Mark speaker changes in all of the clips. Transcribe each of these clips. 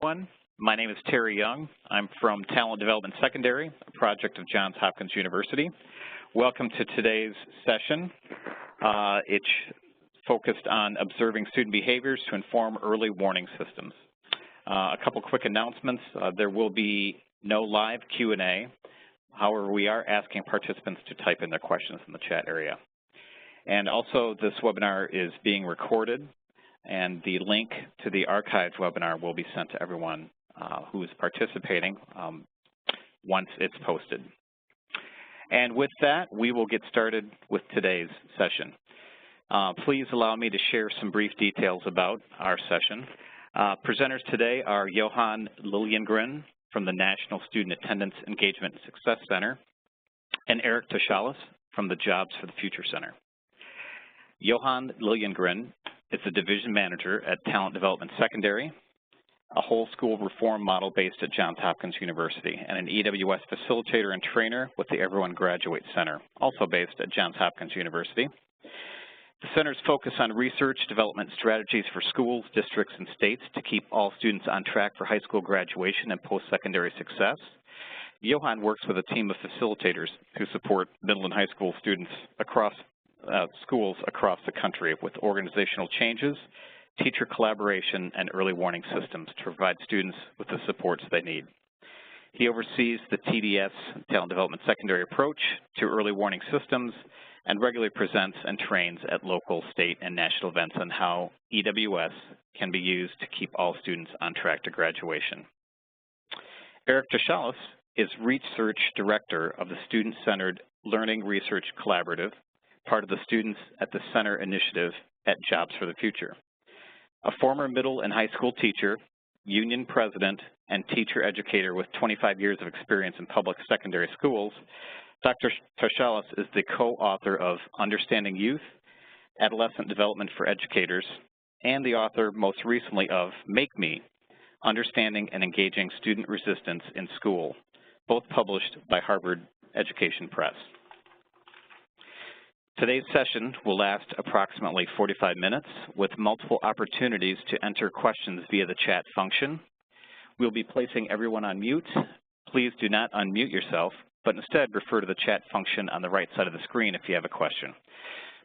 Speaker 1: Everyone. My name is Terry Young. I'm from Talent Development Secondary, a project of Johns Hopkins University. Welcome to today's session. It's focused on observing student behaviors to inform early warning systems. A couple quick announcements. There will be no live Q&A. However, we are asking participants to type in their questions in the chat area. And also, this webinar is being recorded, and the link to the archived webinar will be sent to everyone who is participating once it's posted. And with that, we will get started with today's session. Please allow me to share some brief details about our session. Presenters today are Johan Liljengren from the National Student Attendance Engagement and Success Center and Eric Toshalis from the Jobs for the Future Center. Johan Liljengren is the division manager at Talent Development Secondary, a whole school reform model based at Johns Hopkins University, and an EWS facilitator and trainer with the Everyone Graduates Center, also based at Johns Hopkins University. The center's focus on research development strategies for schools, districts, and states to keep all students on track for high school graduation and post-secondary success. Johan works with a team of facilitators who support middle and high school students across schools across the country with organizational changes, teacher collaboration, and early warning systems to provide students with the supports they need. He oversees the TDS, Talent Development Secondary approach to early warning systems, and regularly presents and trains at local, state, and national events on how EWS can be used to keep all students on track to graduation. Eric Toshalis is Research Director of the Student-Centered Learning Research Collaborative, part of the Students at the Center initiative at Jobs for the Future. A former middle and high school teacher, union president, and teacher educator with 25 years of experience in public secondary schools, Dr. Toshalis is the co-author of Understanding Youth, Adolescent Development for Educators, and the author most recently of Make Me, Understanding and Engaging Student Resistance in School, both published by Harvard Education Press. Today's session will last approximately 45 minutes with multiple opportunities to enter questions via the chat function. We'll be placing everyone on mute. Please do not unmute yourself, but instead refer to the chat function on the right side of the screen if you have a question.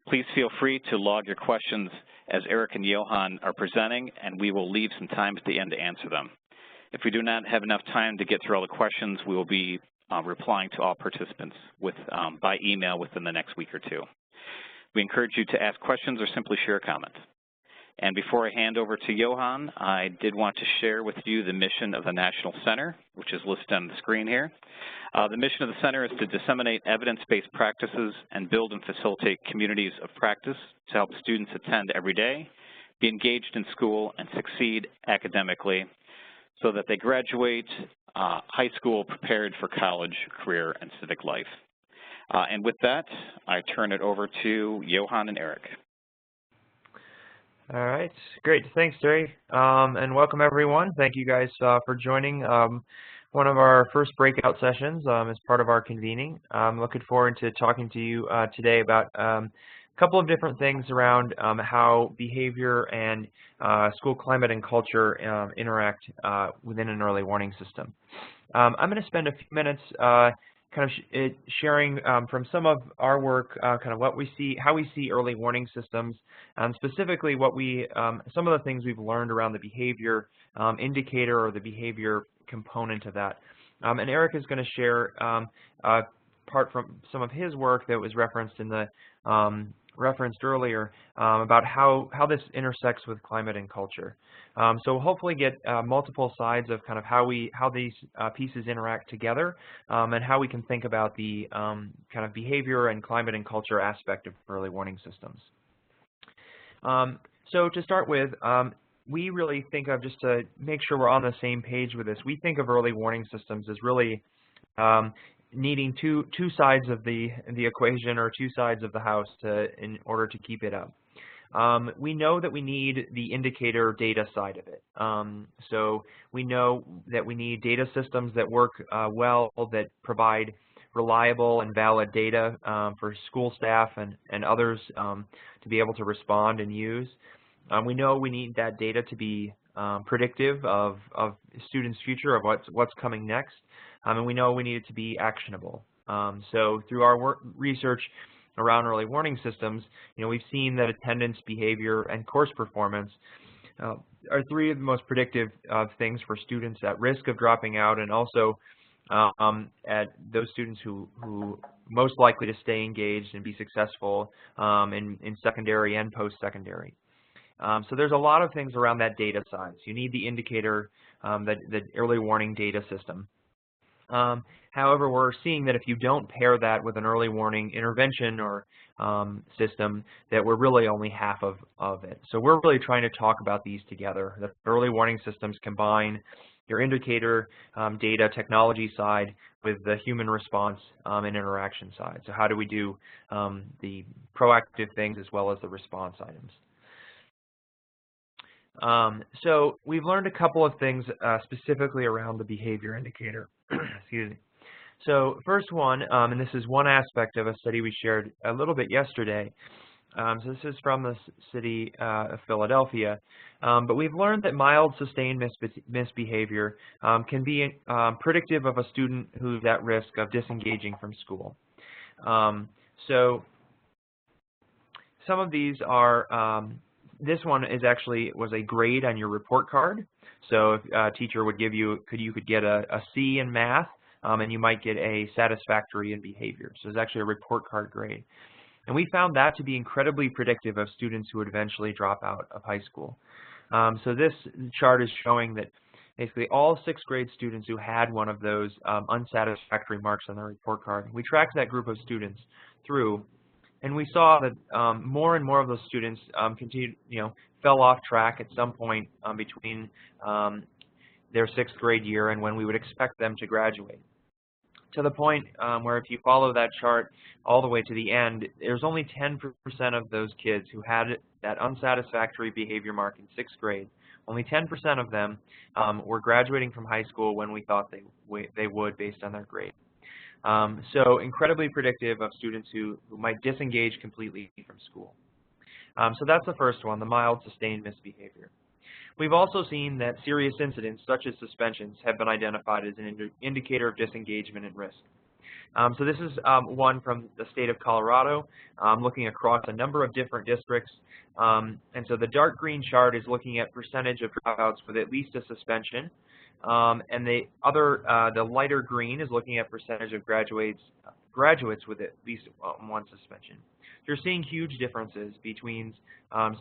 Speaker 1: Please feel free to log your questions as Eric and Johan are presenting, and we will leave some time at the end to answer them. If we do not have enough time to get through all the questions, we will be replying to all participants by email within the next week or two. We encourage you to ask questions or simply share a comment. And before I hand over to Johan, I did want to share with you the mission of the National Center, which is listed on the screen here. The mission of the center is to disseminate evidence-based practices and build and facilitate communities of practice to help students attend every day, be engaged in school, and succeed academically so that they graduate high school prepared for college, career, and civic life. And with that, I turn it over to Johan and Eric.
Speaker 2: All right, great. Thanks, Terry. And welcome, everyone. Thank you guys for joining one of our first breakout sessions as part of our convening. I'm looking forward to talking to you today about a couple of different things around how behavior and school climate and culture interact within an early warning system. I'm going to spend a few minutes kind of sharing from some of our work, kind of what we see, how we see early warning systems, and specifically what we, some of the things we've learned around the behavior indicator or the behavior component of that. And Eric is going to share part from some of his work that was referenced in the referenced earlier about how this intersects with climate and culture. So we'll hopefully get multiple sides of kind of how these pieces interact together and how we can think about the kind of behavior and climate and culture aspect of early warning systems. So to start with, we really think of, just to make sure we're on the same page with this, we think of early warning systems as really needing two sides of the equation, or two sides of the house in order to keep it up. We know that we need the indicator data side of it. So we know that we need data systems that work well, that provide reliable and valid data for school staff and others to be able to respond and use. We know we need that data to be predictive of students' future, of what's coming next, and we know we need it to be actionable. So through our research around early warning systems, we've seen that attendance, behavior, and course performance are three of the most predictive things for students at risk of dropping out, and also at those students who most likely to stay engaged and be successful in secondary and post-secondary. So there's a lot of things around that data side. So you need the indicator, the early warning data system. However, we're seeing that if you don't pair that with an early warning intervention or system, that we're really only half of it. So we're really trying to talk about these together. The early warning systems combine your indicator data technology side with the human response and interaction side. So how do we do the proactive things as well as the response items? So we've learned a couple of things specifically around the behavior indicator. Excuse me. So first one, and this is one aspect of a study we shared a little bit yesterday. So this is from the city of Philadelphia. But we've learned that mild sustained misbehavior can be predictive of a student who's at risk of disengaging from school. So some of these are, this one is was a grade on your report card. So if a teacher would give you, you could get a C in math, and you might get a satisfactory in behavior. So it's actually a report card grade. And we found that to be incredibly predictive of students who would eventually drop out of high school. So this chart is showing that basically all sixth grade students who had one of those unsatisfactory marks on their report card, we tracked that group of students through, and we saw that more and more of those students fell off track at some point between their sixth grade year and when we would expect them to graduate. To the point where if you follow that chart all the way to the end, there's only 10% of those kids who had that unsatisfactory behavior mark in sixth grade. Only 10% of them were graduating from high school when we thought they would based on their grade. So incredibly predictive of students who might disengage completely from school. So that's the first one, the mild sustained misbehavior. We've also seen that serious incidents, such as suspensions, have been identified as an indicator of disengagement and risk. So this is one from the state of Colorado, looking across a number of different districts. And so the dark green chart is looking at percentage of dropouts with at least a suspension. And the lighter green is looking at percentage of graduates with at least one suspension. You're seeing huge differences between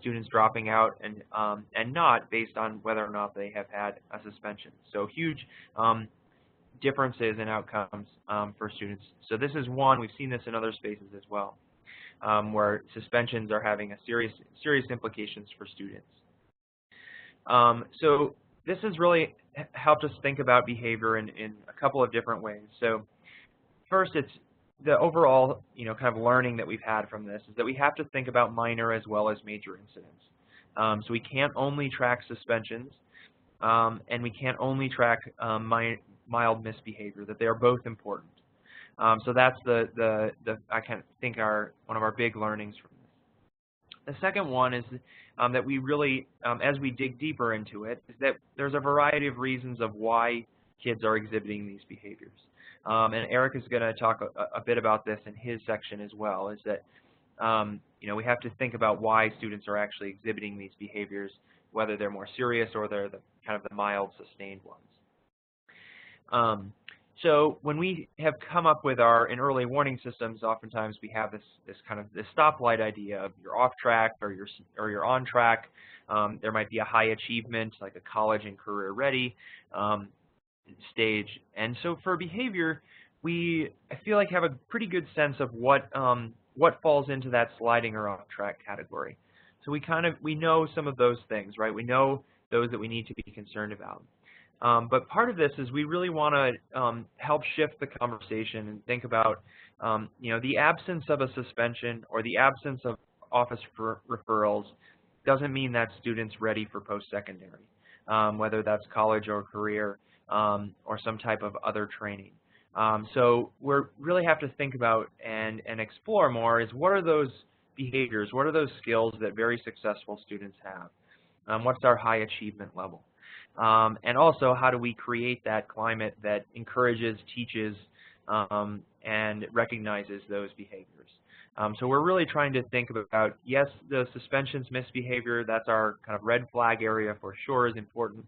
Speaker 2: students dropping out and not based on whether or not they have had a suspension. So huge differences in outcomes for students. So this is one, we've seen this in other spaces as well, where suspensions are having a serious implications for students. So this has really helped us think about behavior in a couple of different ways. So first, it's the overall, kind of learning that we've had from this is that we have to think about minor as well as major incidents. So we can't only track suspensions, and we can't only track mild misbehavior, that they are both important. So that's I kind of think one of our big learnings from this. The second one is that we really, as we dig deeper into it, is that there's a variety of reasons of why kids are exhibiting these behaviors. And Eric is going to talk a bit about this in his section as well, is that we have to think about why students are actually exhibiting these behaviors, whether they're more serious or they're kind of the mild sustained ones. So when we have come up with in early warning systems, oftentimes we have this stoplight idea of you're off track or you're on track. There might be a high achievement, like a college and career ready stage. And so for behavior, I feel like have a pretty good sense of what falls into that sliding or off track category. So we know some of those things, right? We know those that we need to be concerned about. But part of this is we really want to help shift the conversation and think about, the absence of a suspension or the absence of office referrals doesn't mean that student's ready for post-secondary, whether that's college or career or some type of other training. So we really have to think about and explore more is what are those behaviors, what are those skills that very successful students have? What's our high achievement level? And also, how do we create that climate that encourages, teaches, and recognizes those behaviors? So we're really trying to think about, yes, the suspensions, misbehavior, that's our kind of red flag area for sure is important,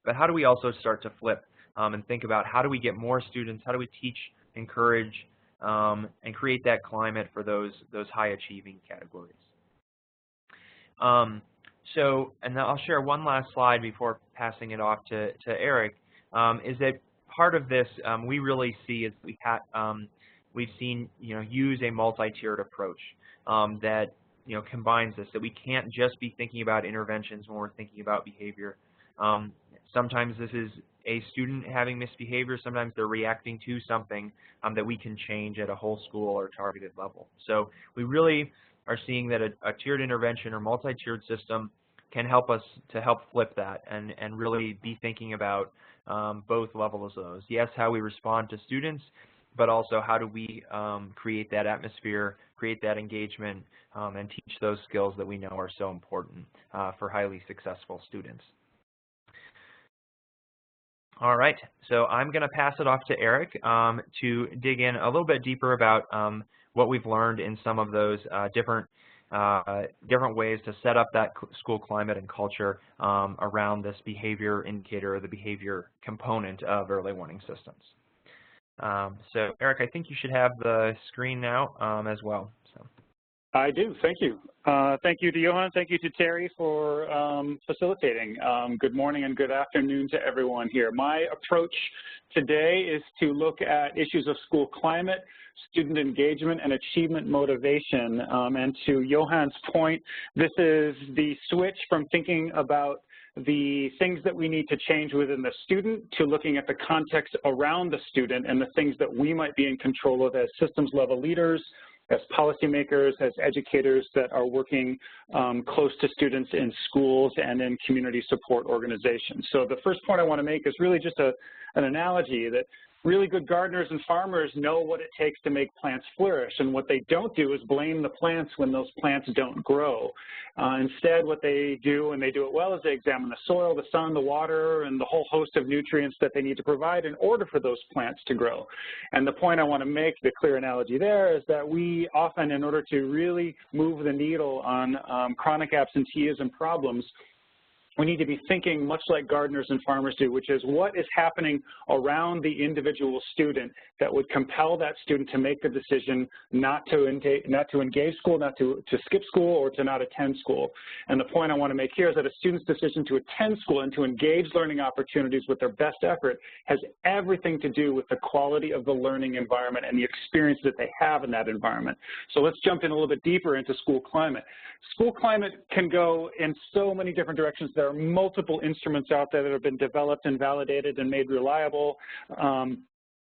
Speaker 2: but how do we also start to flip and think about how do we get more students, how do we teach, encourage, and create that climate for those high achieving categories. And then I'll share one last slide before passing it off to Eric, is that part of this we really see is we've seen use a multi-tiered approach that combines this, that we can't just be thinking about interventions when we're thinking about behavior. Sometimes this is a student having misbehavior, sometimes they're reacting to something that we can change at a whole school or targeted level. So we really are seeing that a tiered intervention or multi-tiered system can help us to help flip that and really be thinking about both levels of those. Yes, how we respond to students, but also how do we create that atmosphere, create that engagement, and teach those skills that we know are so important for highly successful students. All right, so I'm going to pass it off to Eric to dig in a little bit deeper about what we've learned in some of those different ways to set up that school climate and culture around this behavior indicator or the behavior component of early warning systems. So Eric, I think you should have the screen now as well. So.
Speaker 3: I do. Thank you. Thank you to Johan. Thank you to Terry for facilitating. Good morning and good afternoon to everyone here. My approach today is to look at issues of school climate, student engagement, and achievement motivation. And to Johan's point, this is the switch from thinking about the things that we need to change within the student to looking at the context around the student and the things that we might be in control of as systems level leaders, as policymakers, as educators that are working close to students in schools and in community support organizations. So the first point I want to make is really just an analogy that really good gardeners and farmers know what it takes to make plants flourish, and what they don't do is blame the plants when those plants don't grow. Instead, what they do, and they do it well, is they examine the soil, the sun, the water, and the whole host of nutrients that they need to provide in order for those plants to grow. And the point I want to make, the clear analogy there, is that we often, in order to really move the needle on chronic absenteeism problems, we need to be thinking much like gardeners and farmers do, which is what is happening around the individual student that would compel that student to make the decision not to engage school, not to skip school, or to not attend school. And the point I want to make here is that a student's decision to attend school and to engage learning opportunities with their best effort has everything to do with the quality of the learning environment and the experience that they have in that environment. So let's jump in a little bit deeper into school climate. School climate can go in so many different directions. There are multiple instruments out there that have been developed and validated and made reliable.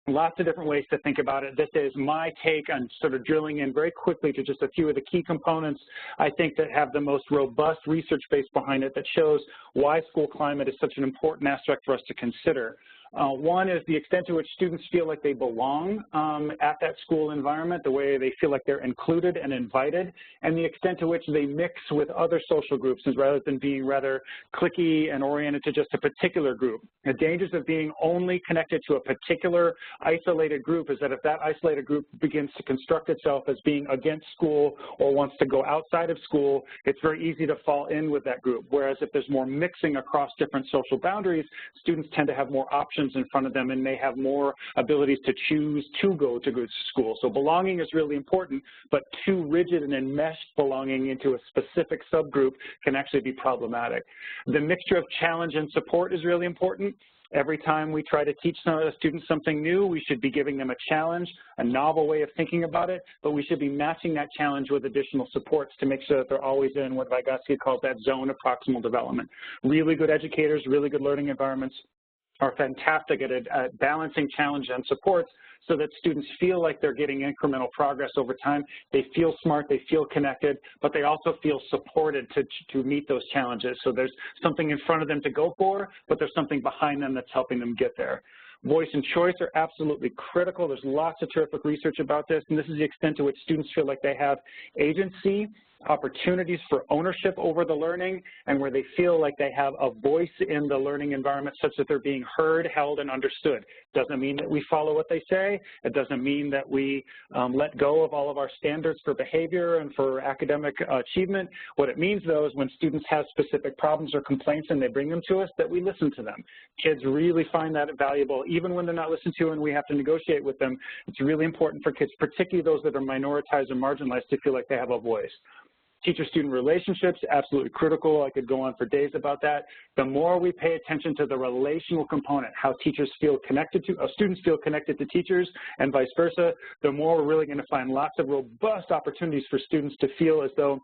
Speaker 3: Lots of different ways to think about it. This is my take on sort of drilling in very quickly to just a few of the key components I think that have the most robust research base behind it that shows why school climate is such an important aspect for us to consider. One is the extent to which students feel like they belong at that school environment, the way they feel like they're included and invited, and the extent to which they mix with other social groups rather than being rather cliquey and oriented to just a particular group. The dangers of being only connected to a particular isolated group is that if that isolated group begins to construct itself as being against school or wants to go outside of school, it's very easy to fall in with that group. Whereas if there's more mixing across different social boundaries, students tend to have more options in front of them and may have more abilities to choose to go to school. So belonging is really important, but too rigid and enmeshed belonging into a specific subgroup can actually be problematic. The mixture of challenge and support is really important. Every time we try to teach a student something new, we should be giving them a challenge, a novel way of thinking about it, but we should be matching that challenge with additional supports to make sure that they're always in what Vygotsky calls that zone of proximal development. Really good educators, really good learning environments are fantastic at balancing challenge and supports so that students feel like they're getting incremental progress over time. They feel smart, they feel connected, but they also feel supported to meet those challenges. So there's something in front of them to go for, but there's something behind them that's helping them get there. Voice and choice are absolutely critical. There's lots of terrific research about this, and this is the extent to which students feel like they have agency opportunities for ownership over the learning, and where they feel like they have a voice in the learning environment such that they're being heard, held, and understood. Doesn't mean that we follow what they say. It doesn't mean that we let go of all of our standards for behavior and for academic achievement. What it means, though, is when students have specific problems or complaints and they bring them to us, that we listen to them. Kids really find that valuable, even when they're not listened to and we have to negotiate with them. It's really important for kids, particularly those that are minoritized or marginalized, to feel like they have a voice. Teacher-student relationships, absolutely critical. I could go on for days about that. The more we pay attention to the relational component, how teachers feel connected to, students feel connected to teachers and vice versa, the more we're really going to find lots of robust opportunities for students to feel as though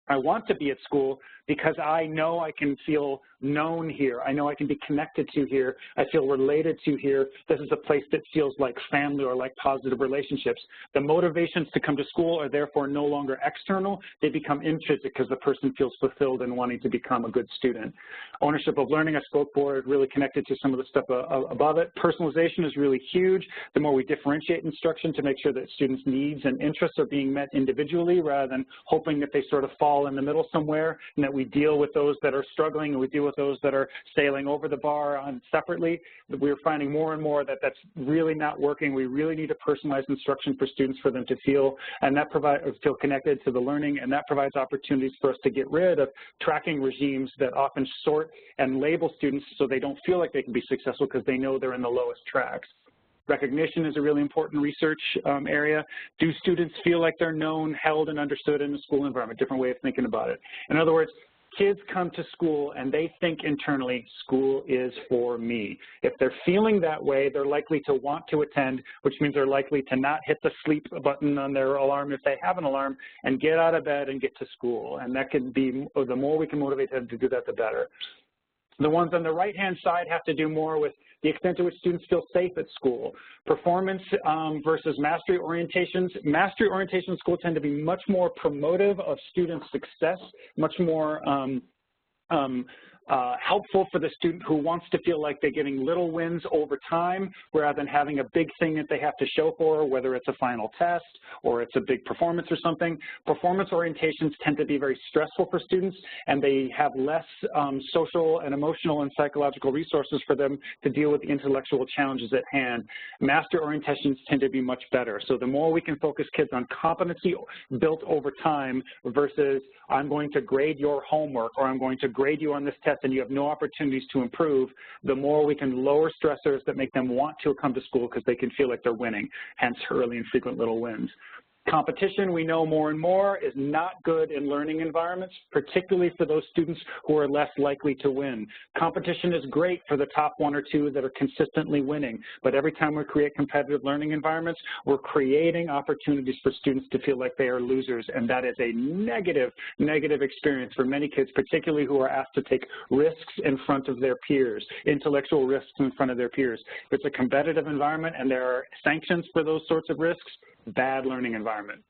Speaker 3: I want to be at school because I know I can feel known here. I know I can be connected to here. I feel related to here. This is a place that feels like family or like positive relationships. The motivations to come to school are therefore no longer external. They become intrinsic because the person feels fulfilled in wanting to become a good student. Ownership of learning, I spoke for, is really connected to some of the stuff above it. Personalization is really huge. The more we differentiate instruction to make sure that students' needs and interests are being met individually rather than hoping that they sort of fall in the middle somewhere, and that we deal with those that are struggling and we deal with those that are sailing over the bar on separately. We're finding more and more that that's really not working. We really need a personalized instruction for students for them to feel, and that feel connected to the learning, and that provides opportunities for us to get rid of tracking regimes that often sort and label students so they don't feel like they can be successful because they know they're in the lowest tracks. Recognition is a really important research area. Do students feel like they're known, held, and understood in the school environment? Different way of thinking about it. In other words, kids come to school and they think internally, school is for me. If they're feeling that way, they're likely to want to attend, which means they're likely to not hit the sleep button on their alarm if they have an alarm, and get out of bed and get to school. And that can be, the more we can motivate them to do that, the better. The ones on the right-hand side have to do more with the extent to which students feel safe at school. Performance versus mastery orientations. Mastery orientations in school tend to be much more promotive of student success, much more helpful for the student who wants to feel like they're getting little wins over time rather than having a big thing that they have to show for, whether it's a final test or it's a big performance or something. Performance orientations tend to be very stressful for students, and they have less social and emotional and psychological resources for them to deal with the intellectual challenges at hand. Mastery orientations tend to be much better. So the more we can focus kids on competency built over time versus I'm going to grade your homework or I'm going to grade you on this test and you have no opportunities to improve, the more we can lower stressors that make them want to come to school because they can feel like they're winning, hence early and frequent little wins. Competition, we know more and more, is not good in learning environments, particularly for those students who are less likely to win. Competition is great for the top 1 or 2 that are consistently winning, but every time we create competitive learning environments, we're creating opportunities for students to feel like they are losers, and that is a negative experience for many kids, particularly who are asked to take risks in front of their peers, intellectual risks in front of their peers. If it's a competitive environment and there are sanctions for those sorts of risks, bad learning environment.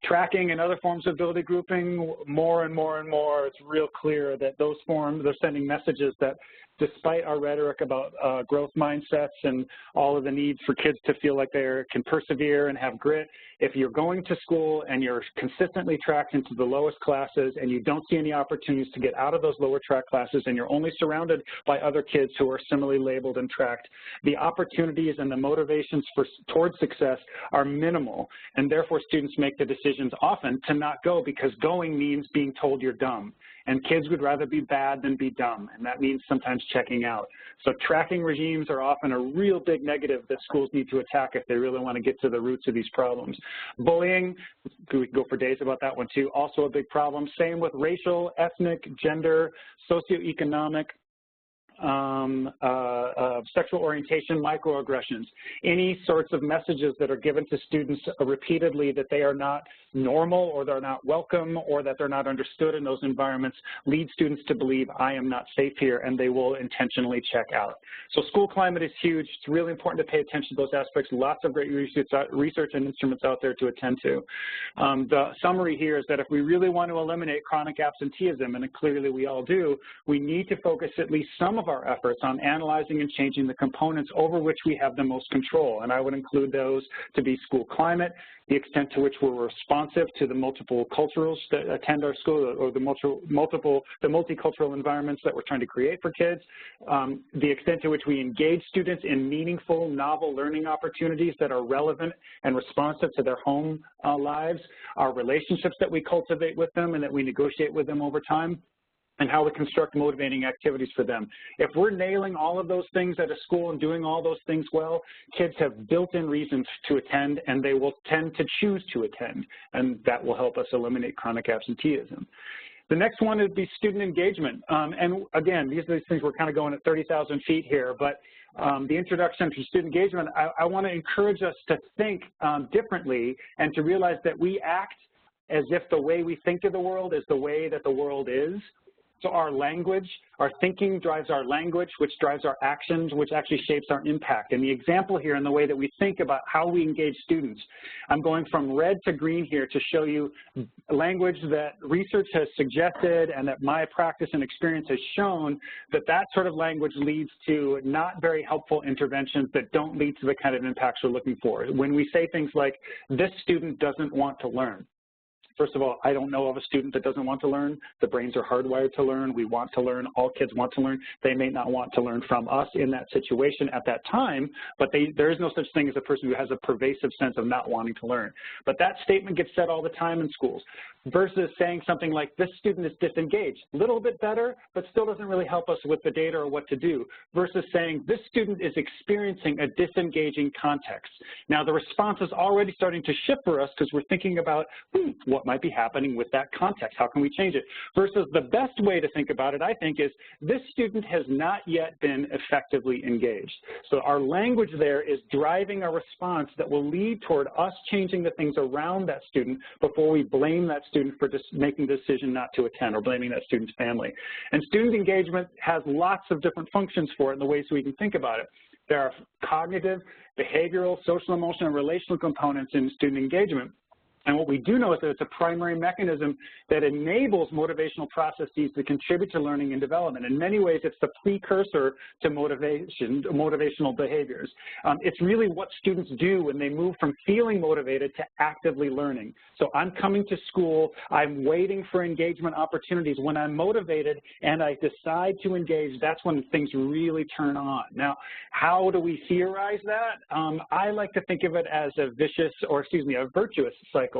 Speaker 3: Tracking and other forms of ability grouping, more and more and more, it's real clear that those forms, they're sending messages that despite our rhetoric about growth mindsets and all of the needs for kids to feel like they can persevere and have grit, if you're going to school and you're consistently tracked into the lowest classes and you don't see any opportunities to get out of those lower track classes and you're only surrounded by other kids who are similarly labeled and tracked, the opportunities and the motivations towards success are minimal, and therefore students make the decisions often to not go because going means being told you're dumb. And kids would rather be bad than be dumb, and that means sometimes checking out. So tracking regimes are often a real big negative that schools need to attack if they really want to get to the roots of these problems. Bullying, we can go for days about that one too, also a big problem. Same with racial, ethnic, gender, socioeconomic, sexual orientation, microaggressions, any sorts of messages that are given to students repeatedly that they are not normal or they're not welcome or that they're not understood in those environments lead students to believe I am not safe here, and they will intentionally check out. So school climate is huge. It's really important to pay attention to those aspects. Lots of great research and instruments out there to attend to. The summary here is that if we really want to eliminate chronic absenteeism, and clearly we all do, we need to focus at least some of our efforts on analyzing and changing the components over which we have the most control. And I would include those to be school climate, the extent to which we're responsive to the multiple cultures that attend our school, or the multicultural environments that we're trying to create for kids, the extent to which we engage students in meaningful, novel learning opportunities that are relevant and responsive to their home lives, our relationships that we cultivate with them and that we negotiate with them over time, and how we construct motivating activities for them. If we're nailing all of those things at a school and doing all those things well, kids have built-in reasons to attend, and they will tend to choose to attend, and that will help us eliminate chronic absenteeism. The next one would be student engagement. And again, these are these things we're kind of going at 30,000 feet here, but the introduction to student engagement, I want to encourage us to think differently and to realize that we act as if the way we think of the world is the way that the world is. So our language, our thinking drives our language, which drives our actions, which actually shapes our impact. And the example here in the way that we think about how we engage students, I'm going from red to green here to show you language that research has suggested and that my practice and experience has shown that that sort of language leads to not very helpful interventions that don't lead to the kind of impacts we're looking for. When we say things like, this student doesn't want to learn, first of all, I don't know of a student that doesn't want to learn. The brains are hardwired to learn. We want to learn. All kids want to learn. They may not want to learn from us in that situation at that time, but there is no such thing as a person who has a pervasive sense of not wanting to learn. But that statement gets said all the time in schools versus saying something like, this student is disengaged. A little bit better, but still doesn't really help us with the data or what to do, versus saying, this student is experiencing a disengaging context. Now, the response is already starting to shift for us because we're thinking about, what might be happening with that context? How can we change it? Versus the best way to think about it, I think, is this student has not yet been effectively engaged. So our language there is driving a response that will lead toward us changing the things around that student before we blame that student for just making the decision not to attend or blaming that student's family. And student engagement has lots of different functions for it in the ways we can think about it. There are cognitive, behavioral, social, emotional, and relational components in student engagement. And what we do know is that it's a primary mechanism that enables motivational processes to contribute to learning and development. In many ways, it's the precursor to motivational behaviors. It's really what students do when they move from feeling motivated to actively learning. So I'm coming to school, I'm waiting for engagement opportunities. When I'm motivated and I decide to engage, that's when things really turn on. Now, how do we theorize that? I like to think of it as a virtuous cycle.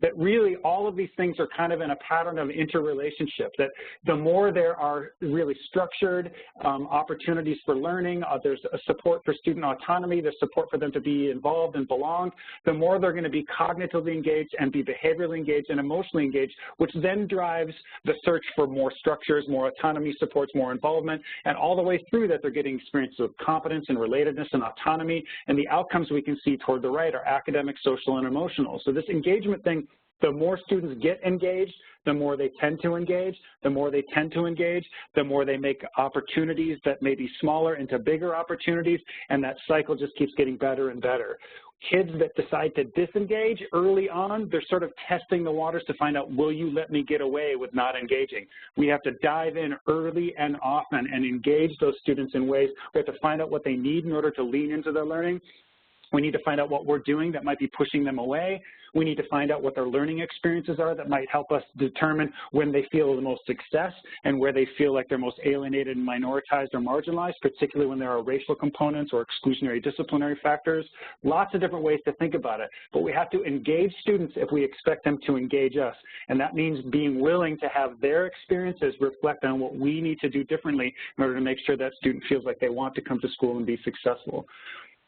Speaker 3: That really all of these things are kind of in a pattern of interrelationship, that the more there are really structured opportunities for learning, there's a support for student autonomy, there's support for them to be involved and belong, the more they're going to be cognitively engaged and be behaviorally engaged and emotionally engaged, which then drives the search for more structures, more autonomy, supports more involvement, and all the way through that they're getting experiences of competence and relatedness and autonomy, and the outcomes we can see toward the right are academic, social, and emotional. So this engagement thing, the more students get engaged, the more they tend to engage, the more they tend to engage, the more they make opportunities that may be smaller into bigger opportunities, and that cycle just keeps getting better and better. Kids that decide to disengage early on, they're sort of testing the waters to find out, will you let me get away with not engaging? We have to dive in early and often and engage those students in ways. We have to find out what they need in order to lean into their learning. We need to find out what we're doing that might be pushing them away. We need to find out what their learning experiences are that might help us determine when they feel the most success and where they feel like they're most alienated and minoritized or marginalized, particularly when there are racial components or exclusionary disciplinary factors. Lots of different ways to think about it. But we have to engage students if we expect them to engage us. And that means being willing to have their experiences reflect on what we need to do differently in order to make sure that student feels like they want to come to school and be successful.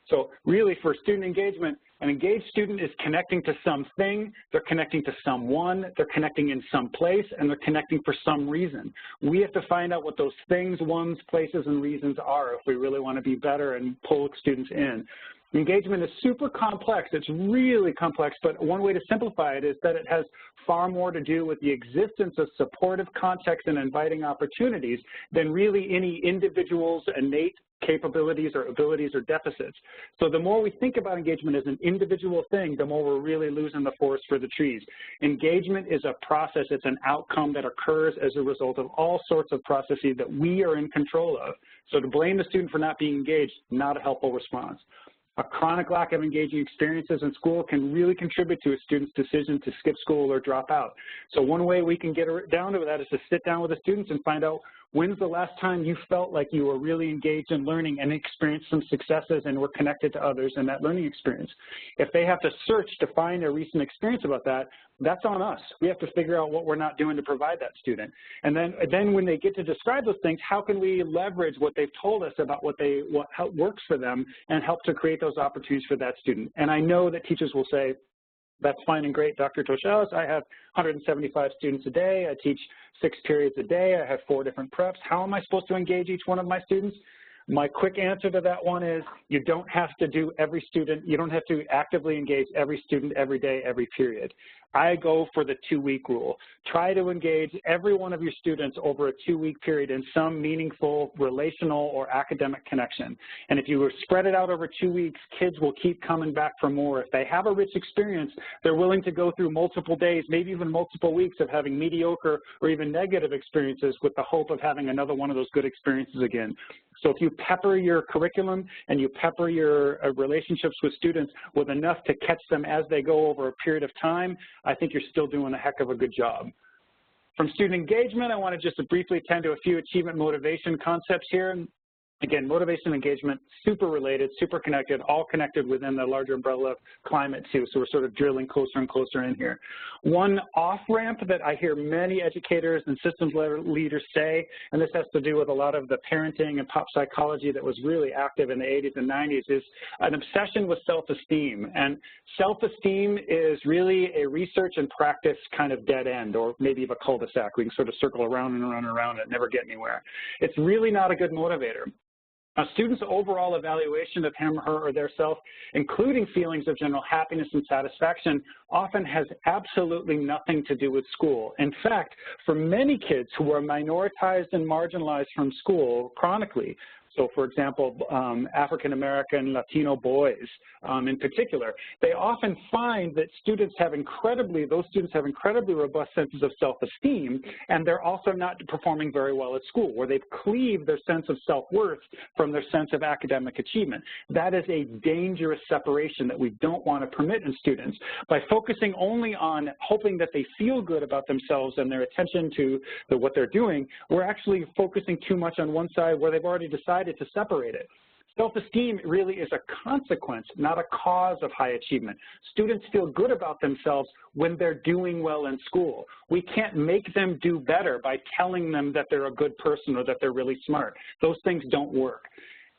Speaker 3: So really for student engagement, an engaged student is connecting to something, they're connecting to someone, they're connecting in some place, and they're connecting for some reason. We have to find out what those things, ones, places, and reasons are if we really want to be better and pull students in. Engagement is super complex. It's really complex, but one way to simplify it is that it has far more to do with the existence of supportive context and inviting opportunities than really any individual's innate capabilities or abilities or deficits. So the more we think about engagement as an individual thing, the more we're really losing the forest for the trees. Engagement is a process, it's an outcome that occurs as a result of all sorts of processes that we are in control of. So to blame the student for not being engaged, not a helpful response. A chronic lack of engaging experiences in school can really contribute to a student's decision to skip school or drop out. So one way we can get down to that is to sit down with the students and find out when's the last time you felt like you were really engaged in learning and experienced some successes and were connected to others in that learning experience. If they have to search to find a recent experience about that, that's on us. We have to figure out what we're not doing to provide that student. And then when they get to describe those things, how can we leverage what they've told us about how it works for them and help to create those opportunities for that student? And I know that teachers will say, that's fine and great, Dr. Toshalis. I have 175 students a day. I teach 6 periods a day. I have 4 different preps. How am I supposed to engage each one of my students? My quick answer to that one is you don't have to do every student, you don't have to actively engage every student every day, every period. I go for the 2-week rule. Try to engage every one of your students over a 2-week period in some meaningful relational or academic connection. And if you spread it out over 2 weeks, kids will keep coming back for more. If they have a rich experience, they're willing to go through multiple days, maybe even multiple weeks of having mediocre or even negative experiences with the hope of having another one of those good experiences again. So if you pepper your curriculum and you pepper your relationships with students with enough to catch them as they go over a period of time, I think you're still doing a heck of a good job. From student engagement, I want to just briefly attend to a few achievement motivation concepts here. Again, motivation and engagement, super related, super connected, all connected within the larger umbrella of climate too, so we're sort of drilling closer and closer in here. One off-ramp that I hear many educators and systems leaders say, and this has to do with a lot of the parenting and pop psychology that was really active in the 80s and 90s, is an obsession with self-esteem. And self-esteem is really a research and practice kind of dead end, or maybe even a cul-de-sac. We can sort of circle around and around and around and never get anywhere. It's really not a good motivator. A student's overall evaluation of him, her, or their self, including feelings of general happiness and satisfaction, often has absolutely nothing to do with school. In fact, for many kids who are minoritized and marginalized from school chronically, so for example, African-American, Latino boys in particular, they often find that those students have incredibly robust senses of self-esteem, and they're also not performing very well at school, where they've cleaved their sense of self-worth from their sense of academic achievement. That is a dangerous separation that we don't want to permit in students. By focusing only on hoping that they feel good about themselves and their attention to what they're doing, we're actually focusing too much on one side where they've already decided to separate it. Self-esteem really is a consequence, not a cause of high achievement. Students feel good about themselves when they're doing well in school. We can't make them do better by telling them that they're a good person or that they're really smart. Those things don't work.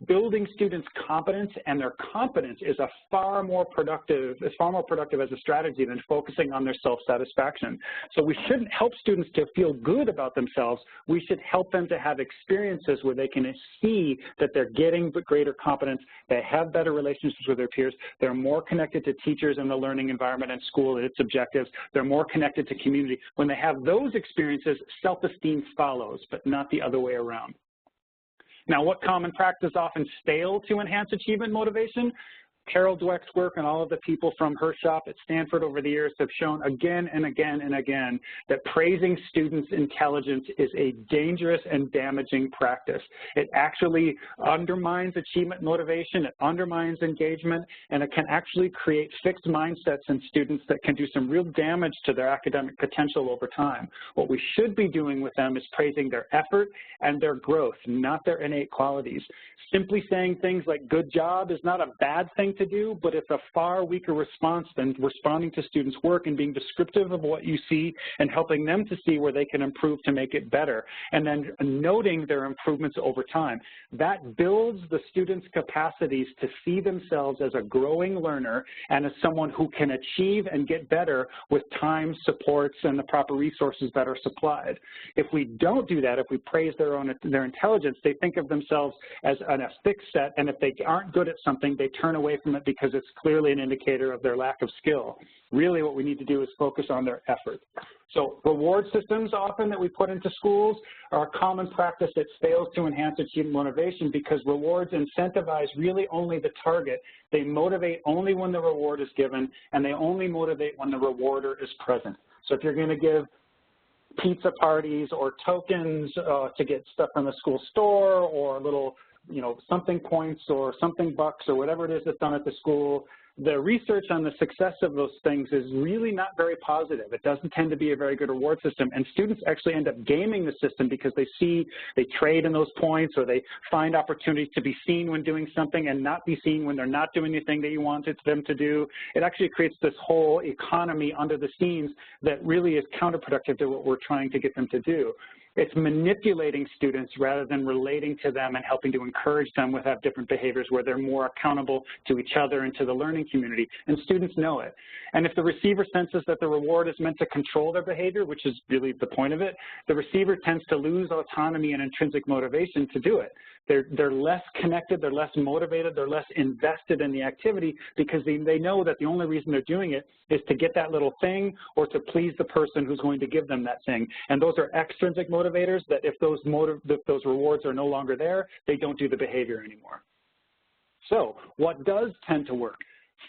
Speaker 3: Building students' competence and their competence is far more productive as a strategy than focusing on their self-satisfaction. So we shouldn't help students to feel good about themselves. We should help them to have experiences where they can see that they're getting greater competence, they have better relationships with their peers, they're more connected to teachers and the learning environment and school and its objectives, they're more connected to community. When they have those experiences, self-esteem follows, but not the other way around. Now, what common practice often fail to enhance achievement motivation? Carol Dweck's work and all of the people from her shop at Stanford over the years have shown again and again and again that praising students' intelligence is a dangerous and damaging practice. It actually undermines achievement motivation, it undermines engagement, and it can actually create fixed mindsets in students that can do some real damage to their academic potential over time. What we should be doing with them is praising their effort and their growth, not their innate qualities. Simply saying things like good job is not a bad thing to do, but it's a far weaker response than responding to students' work and being descriptive of what you see and helping them to see where they can improve to make it better, and then noting their improvements over time. That builds the students' capacities to see themselves as a growing learner and as someone who can achieve and get better with time, supports, and the proper resources that are supplied. If we don't do that, if we praise their intelligence, they think of themselves as a fixed set, and if they aren't good at something, they turn away from it because it's clearly an indicator of their lack of skill. Really what we need to do is focus on their effort. So reward systems often that we put into schools are a common practice that fails to enhance achievement motivation because rewards incentivize really only the target. They motivate only when the reward is given, and they only motivate when the rewarder is present. So if you're going to give pizza parties or tokens to get stuff from the school store or little, something points or something bucks or whatever it is that's done at the school, the research on the success of those things is really not very positive. It doesn't tend to be a very good reward system, and students actually end up gaming the system because they trade in those points, or they find opportunities to be seen when doing something and not be seen when they're not doing anything that you wanted them to do. It actually creates this whole economy under the scenes that really is counterproductive to what we're trying to get them to do. It's manipulating students rather than relating to them and helping to encourage them with have different behaviors where they're more accountable to each other and to the learning community, and students know it. And if the receiver senses that the reward is meant to control their behavior, which is really the point of it, the receiver tends to lose autonomy and intrinsic motivation to do it. They're less connected, they're less motivated, they're less invested in the activity because they know that the only reason they're doing it is to get that little thing or to please the person who's going to give them that thing. And those are extrinsic motivators that if those rewards are no longer there, they don't do the behavior anymore. So what does tend to work?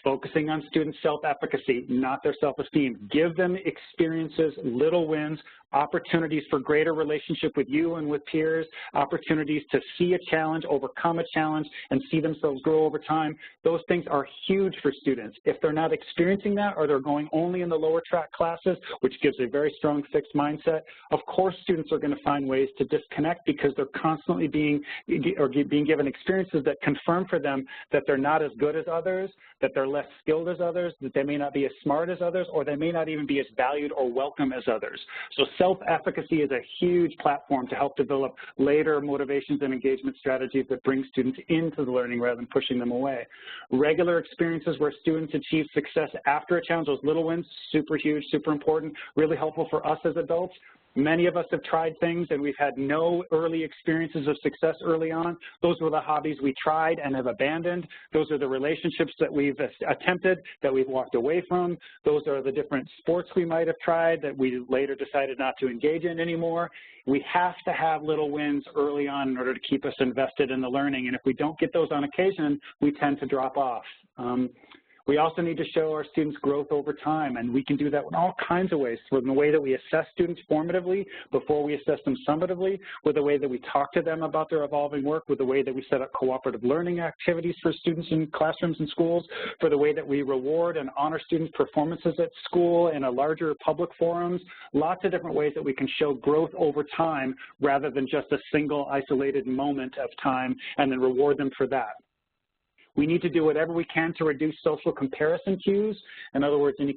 Speaker 3: Focusing on student self-efficacy, not their self-esteem. Give them experiences, little wins, opportunities for greater relationship with you and with peers, opportunities to see a challenge, overcome a challenge, and see themselves grow over time. Those things are huge for students. If they're not experiencing that, or they're going only in the lower track classes, which gives a very strong fixed mindset, of course students are going to find ways to disconnect because they're constantly being given experiences that confirm for them that they're not as good as others, that they're less skilled as others, that they may not be as smart as others, or they may not even be as valued or welcome as others. So self-efficacy is a huge platform to help develop later motivations and engagement strategies that bring students into the learning rather than pushing them away. Regular experiences where students achieve success after a challenge, those little wins, super huge, super important, really helpful for us as adults. Many of us have tried things and we've had no early experiences of success early on. Those were the hobbies we tried and have abandoned. Those are the relationships that we've attempted that we've walked away from. Those are the different sports we might have tried that we later decided not to engage in anymore. We have to have little wins early on in order to keep us invested in the learning. And if we don't get those on occasion, we tend to drop off. We also need to show our students growth over time, and we can do that in all kinds of ways, from the way that we assess students formatively before we assess them summatively, with the way that we talk to them about their evolving work, with the way that we set up cooperative learning activities for students in classrooms and schools, for the way that we reward and honor students' performances at school in a larger public forums, lots of different ways that we can show growth over time rather than just a single isolated moment of time and then reward them for that. We need to do whatever we can to reduce social comparison cues. In other words, any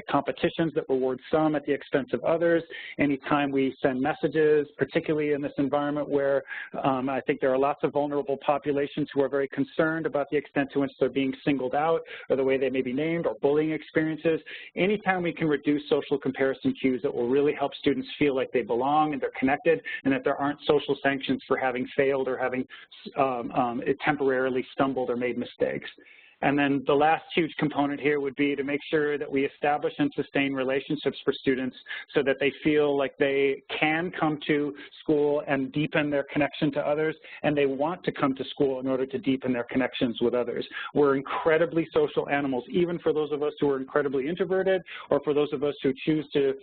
Speaker 3: competitions that reward some at the expense of others. Anytime we send messages, particularly in this environment where I think there are lots of vulnerable populations who are very concerned about the extent to which they're being singled out or the way they may be named or bullying experiences. Anytime we can reduce social comparison cues, that will really help students feel like they belong and they're connected and that there aren't social sanctions for having failed or having temporarily stumbled or made mistakes. And then the last huge component here would be to make sure that we establish and sustain relationships for students so that they feel like they can come to school and deepen their connection to others, and they want to come to school in order to deepen their connections with others. We're incredibly social animals, even for those of us who are incredibly introverted or for those of us who choose to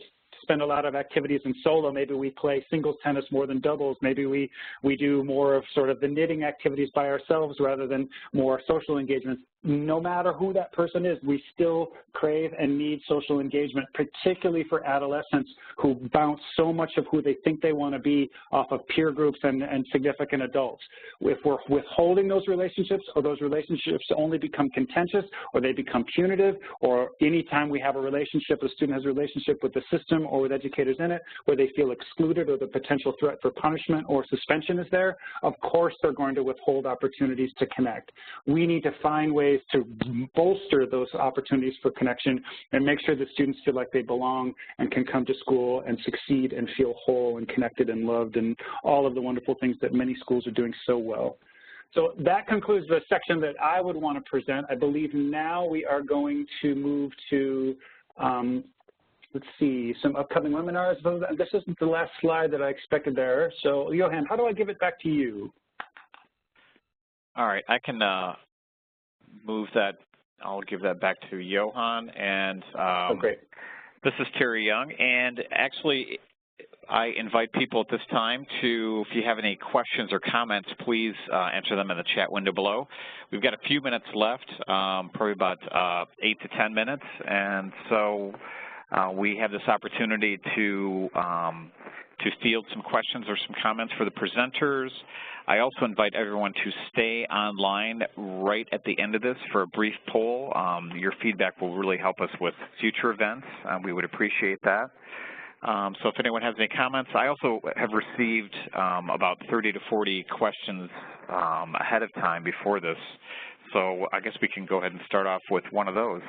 Speaker 3: spend a lot of activities in solo. Maybe we play singles tennis more than doubles. Maybe we do more of sort of the knitting activities by ourselves rather than more social engagements. No matter who that person is, we still crave and need social engagement, particularly for adolescents who bounce so much of who they think they want to be off of peer groups and significant adults. If we're withholding those relationships, or those relationships only become contentious, or they become punitive, or anytime we have a relationship, a student has a relationship with the system or with educators in it, where they feel excluded or the potential threat for punishment or suspension is there, of course they're going to withhold opportunities to connect. We need to find ways to bolster those opportunities for connection and make sure that students feel like they belong and can come to school and succeed and feel whole and connected and loved and all of the wonderful things that many schools are doing so well. So that concludes the section that I would want to present. I believe now we are going to move to, let's see, some upcoming webinars. This isn't the last slide that I expected there. So Johan, how do I give it back to you?
Speaker 1: All right, I can move that. I'll give that back to Johan. And
Speaker 3: Oh, great.
Speaker 1: This is Terry Young, and actually, I invite people at this time to, if you have any questions or comments, please enter them in the chat window below. We've got a few minutes left, probably about 8 to 10 minutes, and so we have this opportunity to field some questions or some comments for the presenters. I also invite everyone to stay online right at the end of this for a brief poll. Your feedback will really help us with future events. We would appreciate that. So if anyone has any comments, I also have received about 30 to 40 questions ahead of time before this. So I guess we can go ahead and start off with one of those.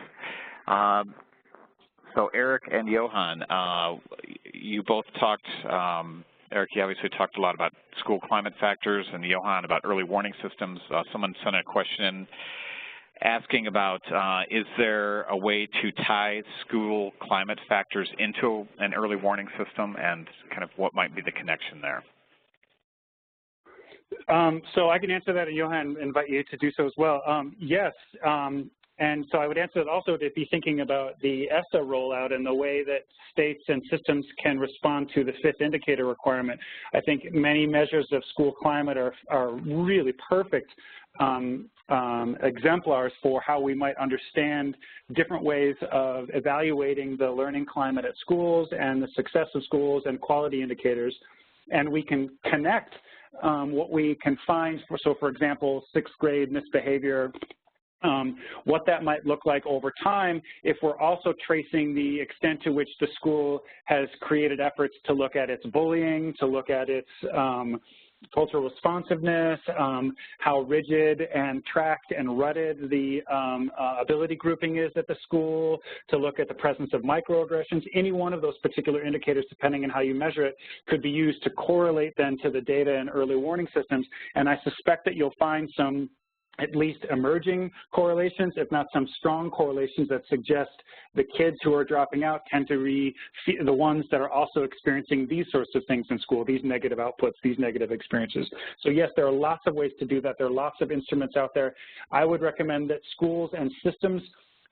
Speaker 1: So Eric and Johan, you both talked, Eric, you obviously talked a lot about school climate factors, and Johan about early warning systems. Someone sent a question asking about, is there a way to tie school climate factors into an early warning system, and kind of what might be the connection there?
Speaker 3: So I can answer that, and Johan, invite you to do so as well. Yes, and so I would answer that also to be thinking about the ESSA rollout and the way that states and systems can respond to the fifth indicator requirement. I think many measures of school climate are really perfect exemplars for how we might understand different ways of evaluating the learning climate at schools and the success of schools and quality indicators. And we can connect what we can find, so for example, sixth grade misbehavior, what that might look like over time if we're also tracing the extent to which the school has created efforts to look at its bullying, to look at its cultural responsiveness, how rigid and tracked and rutted the ability grouping is at the school, to look at the presence of microaggressions. Any one of those particular indicators, depending on how you measure it, could be used to correlate then to the data in early warning systems. And I suspect that you'll find some at least emerging correlations, if not some strong correlations that suggest the kids who are dropping out tend to be the ones that are also experiencing these sorts of things in school, these negative outputs, these negative experiences. So yes, there are lots of ways to do that. There are lots of instruments out there. I would recommend that schools and systems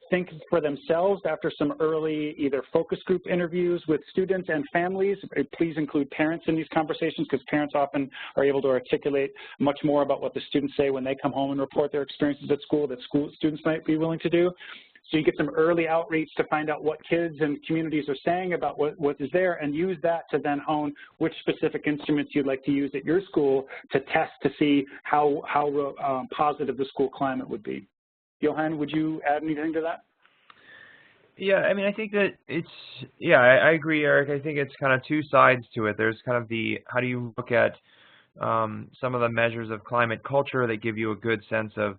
Speaker 3: think for themselves after some early either focus group interviews with students and families. Please include parents in these conversations, because parents often are able to articulate much more about what the students say when they come home and report their experiences at school that students might be willing to do. So you get some early outreach to find out what kids and communities are saying about what is there, and use that to then hone which specific instruments you'd like to use at your school to test to see how positive the school climate would be. Johan, would you add anything to that?
Speaker 2: Yeah, I mean, I think that it's, yeah, I agree, Eric. I think it's kind of two sides to it. There's kind of the, how do you look at some of the measures of climate culture that give you a good sense of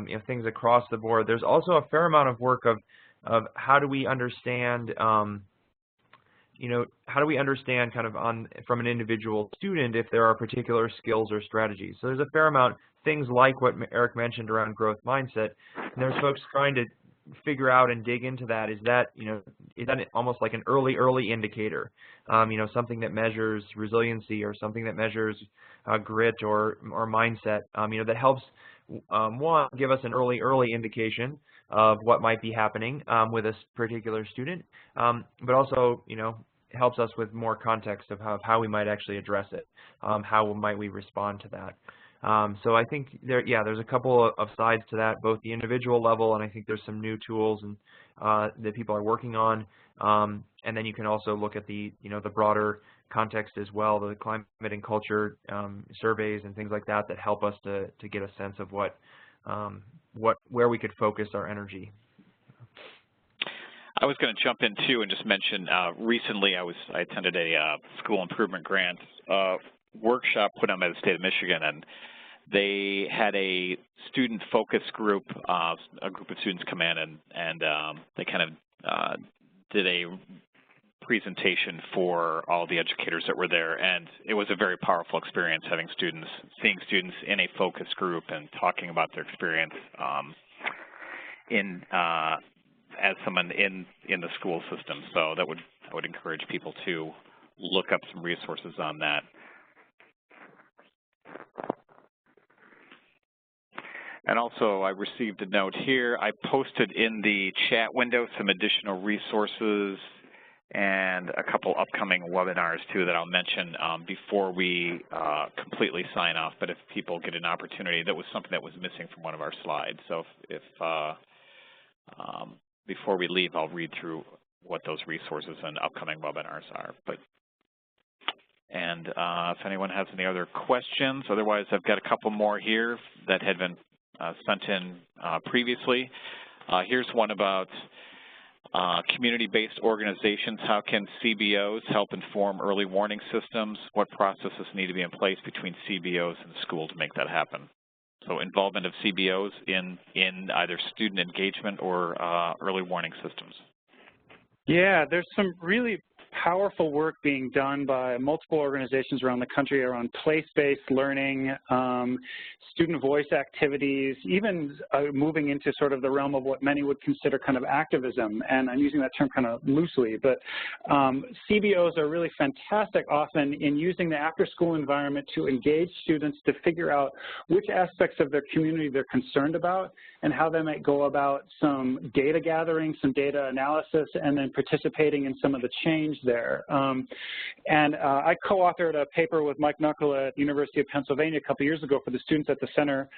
Speaker 2: you know, things across the board. There's also a fair amount of work of how do we understand, you know, how do we understand kind of from an individual student if there are particular skills or strategies. So there's a fair amount, things like what Eric mentioned around growth mindset, and there's folks trying to figure out and dig into that. Is that, you know, is that almost like an early indicator, you know, something that measures resiliency or something that measures grit or mindset, you know, that helps, one, give us an early indication of what might be happening with a particular student, but also, you know, helps us with more context of how we might actually address it, how might we respond to that. So I think there's a couple of sides to that, both the individual level, and I think there's some new tools and that people are working on, and then you can also look at the, you know, the broader context as well, the climate and culture surveys and things like that that help us to get a sense of where we could focus our energy.
Speaker 1: I was going to jump in too and just mention recently I attended a school improvement grant workshop put on by the state of Michigan, and they had a student focus group, a group of students come in and they kind of did a presentation for all the educators that were there, and it was a very powerful experience seeing students in a focus group and talking about their experience as someone in the school system. So I would encourage people to look up some resources on that. And also, I received a note here. I posted in the chat window some additional resources and a couple upcoming webinars, too, that I'll mention before we completely sign off. But if people get an opportunity, that was something that was missing from one of our slides. So if before we leave, I'll read through what those resources and upcoming webinars are. And if anyone has any other questions, otherwise I've got a couple more here that had been sent in previously. Here's one about community-based organizations. How can CBOs help inform early warning systems? What processes need to be in place between CBOs and the school to make that happen? So involvement of CBOs in either student engagement or early warning systems.
Speaker 3: Yeah, there's some really powerful work being done by multiple organizations around the country around place-based learning, student voice activities, even moving into sort of the realm of what many would consider kind of activism. And I'm using that term kind of loosely, but CBOs are really fantastic often in using the after-school environment to engage students to figure out which aspects of their community they're concerned about and how they might go about some data gathering, some data analysis, and then participating in some of the change there. I co-authored a paper with Mike Knuckle at the University of Pennsylvania a couple years ago for the Students at the Center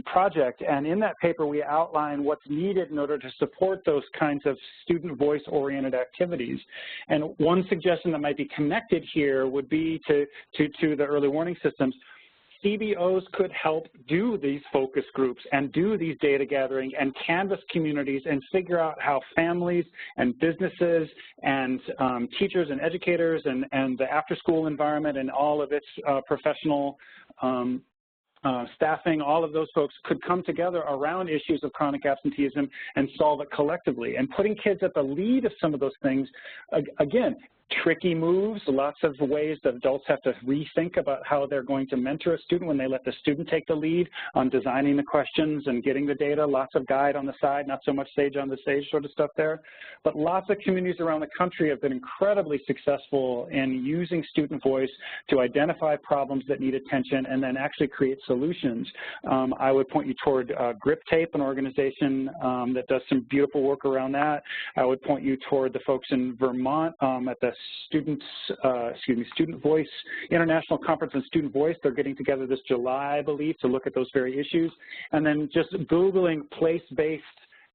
Speaker 3: project. And in that paper, we outline what's needed in order to support those kinds of student voice-oriented activities. And one suggestion that might be connected here would be to the early warning systems. CBOs could help do these focus groups and do these data gathering and canvas communities and figure out how families and businesses and teachers and educators and the after-school environment and all of its professional staffing, all of those folks could come together around issues of chronic absenteeism and solve it collectively. And putting kids at the lead of some of those things, again, tricky moves, lots of ways that adults have to rethink about how they're going to mentor a student when they let the student take the lead on designing the questions and getting the data, lots of guide on the side, not so much sage on the stage sort of stuff there. But lots of communities around the country have been incredibly successful in using student voice to identify problems that need attention and then actually create solutions. I would point you toward Grip Tape, an organization that does some beautiful work around that. I would point you toward the folks in Vermont at the Student Voice International Conference on Student Voice. They're getting together this July, I believe, to look at those very issues. And then just Googling place-based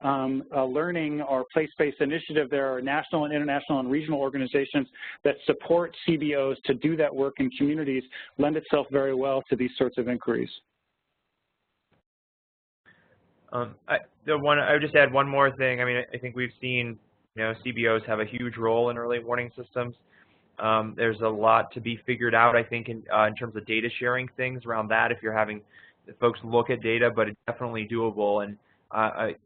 Speaker 3: learning or place-based initiative. There are national and international and regional organizations that support CBOs to do that work in communities, lend itself very well to these sorts of inquiries.
Speaker 2: I would just add one more thing. I mean, I think we've seen, CBOs have a huge role in early warning systems. There's a lot to be figured out, I think, in terms of data sharing things around that. If you're having folks look at data, but it's definitely doable. And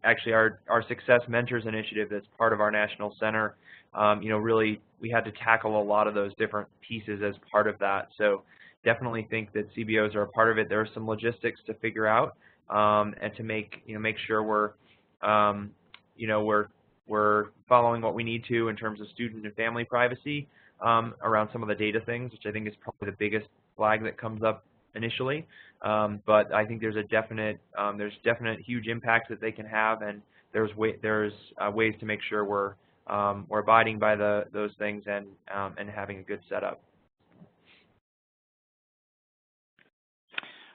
Speaker 2: actually, our Success Mentors initiative, that's part of our national center, really we had to tackle a lot of those different pieces as part of that. So definitely think that CBOs are a part of it. There are some logistics to figure out and to make sure we're following what we need to in terms of student and family privacy around some of the data things, which I think is probably the biggest flag that comes up initially. But I think there's definite huge impacts that they can have, and there's ways to make sure we're abiding by those things and having a good setup.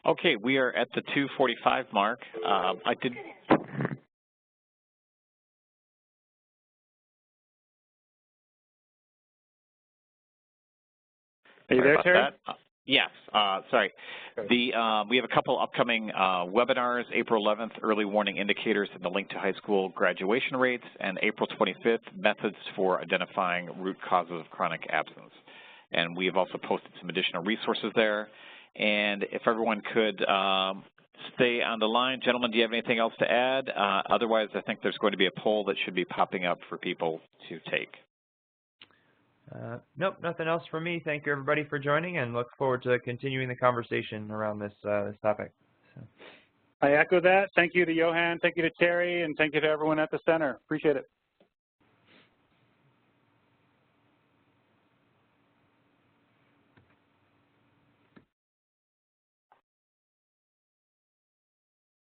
Speaker 1: Okay, we are at the 2:45 mark.
Speaker 3: Are you there, Terry?
Speaker 1: Yes, sorry. We have a couple upcoming webinars, April 11th, Early Warning Indicators and the Link to High School Graduation Rates, and April 25th, Methods for Identifying Root Causes of Chronic Absence. And we have also posted some additional resources there. And if everyone could stay on the line. Gentlemen, do you have anything else to add? Otherwise, I think there's going to be a poll that should be popping up for people to take.
Speaker 2: Nope, nothing else from me. Thank you, everybody, for joining, and look forward to continuing the conversation around this topic. So.
Speaker 3: I echo that. Thank you to Johan, thank you to Terry, and thank you to everyone at the center. Appreciate it.